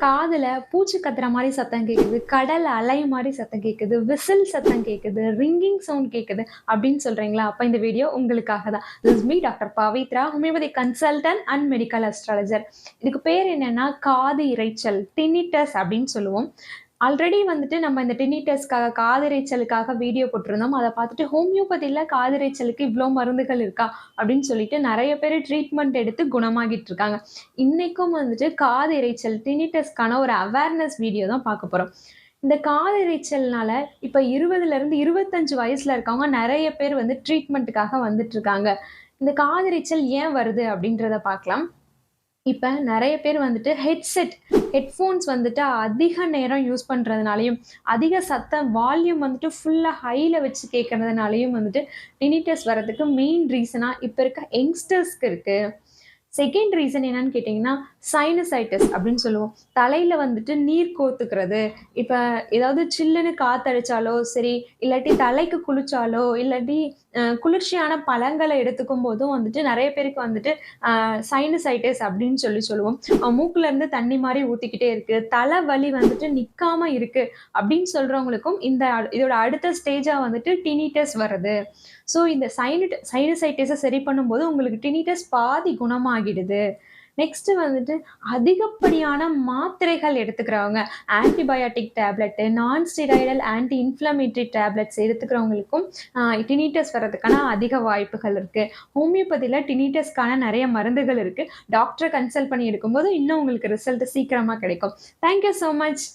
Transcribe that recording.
காதுல பூச்சி கத்துற மாரி சத்தம் கேக்குது, கடல் அலை மாரி சத்தம் கேக்குது, விசில் சத்தம் கேக்குது, ரிங்கிங் சவுண்ட் கேக்குது அப்படின்னு சொல்றீங்களா? அப்ப இந்த வீடியோ உங்களுக்காக தான். This is me doctor Pavithra, homeopathy consultant and medical astrologer. இதுக்கு பேர் என்னன்னா காது இரைச்சல், டினிட்டஸ் அப்படின்னு சொல்லுவோம். ஆல்ரெடி வந்துட்டு நம்ம இந்த டினிட்டஸ்க்காக, காதிரைச்சலுக்காக வீடியோ போட்டிருந்தோம். அத பார்த்துட்டு ஹோமியோபதியில காதிரைச்சலுக்கு இவ்ளோ மருந்துகள் இருக்கா? அப்படின்னு சொல்லிட்டு நெறைய பேரு ட்ரீட்மெண்ட் எடுத்து குணமாகிட்டு இருக்காங்க. இன்னைக்கும் வந்துட்டு காது இரைச்சல், டினிட்டஸ்க்கான ஒரு அவேர்னஸ் வீடியோ தான் பார்க்க போறோம். இந்த காது இரைச்சல்னால இப்ப 20லிருந்து 25 வயசுல இருக்கவங்க நெறைய பேர் வந்து ட்ரீட்மெண்ட்டுக்காக வந்துட்டு இருக்காங்க. இந்த காது இரைச்சல் ஏன் வருது? அப்படின்றத பார்க்கலாம். இப்ப நெறைய பேர் வந்துட்டு ஹெட்ஃபோன்ஸ் வந்துட்டு அதிக நேரம் யூஸ் பண்றதுனாலயும், அதிக சத்தம் வால்யூம் வந்துட்டு ஃபுல்லா ஹைல வச்சு கேட்கறதுனாலயும் வந்துட்டு டினிட்டஸ் வரதுக்கு மெயின் ரீசனா இப்ப இருக்க யங்ஸ்டர்ஸ்க்கு இருக்கு. செகண்ட் ரீசன் என்னன்னு கேட்டீங்கன்னா, சைனசைட்டிஸ் அப்படின்னு சொல்லுவோம். தலையில வந்துட்டு நீர் கோர்த்துக்கிறது. இப்ப ஏதாவது சில்லுன்னு காத்தடிச்சாலோ சரி, இல்லாட்டி தலைக்கு குளிச்சாலோ, இல்லாட்டி குளிர்ச்சியான பழங்கள எடுத்துக்கும் போதும் வந்துட்டு நெறைய பேருக்கு வந்துட்டு சைனசைட்டிஸ் அப்படின்னு சொல்லுவோம். மூக்குல இருந்து தண்ணி மாரி ஊத்திக்கிட்டே இருக்கு. தலைவலி வந்துட்டு நிக்காம இருக்கு அப்படின்னு சொல்றவங்களுக்கும் இதோட அடுத்த ஸ்டேஜா வந்துட்டு டினிட்டஸ் வருது. ஸோ இந்த சைனசைட்டிஸ சரி பண்ணும்போது உங்களுக்கு டினிட்டஸ் பாதி குணமாகிடுது. நெக்ஸ்ட் வந்துட்டு அதிகப்படியான மாத்திரைகள் எடுத்துக்கிறவங்க, antibiotic tablet, non steroidal anti inflammatory tablets எடுத்துக்கிறவங்களுக்கும் டினிட்டஸ் வர்றதுக்கான அதிக வாய்ப்புகள் இருக்கு. ஹோமியோபதியில டினிட்டஸ்க்கான நெறைய மருந்துகள் இருக்கு. டாக்டர கன்சல்ட் பண்ணி எடுக்கும்போது இன்னும் உங்களுக்கு ரிசல்ட் சீக்கிரமா கிடைக்கும். Thank you so much.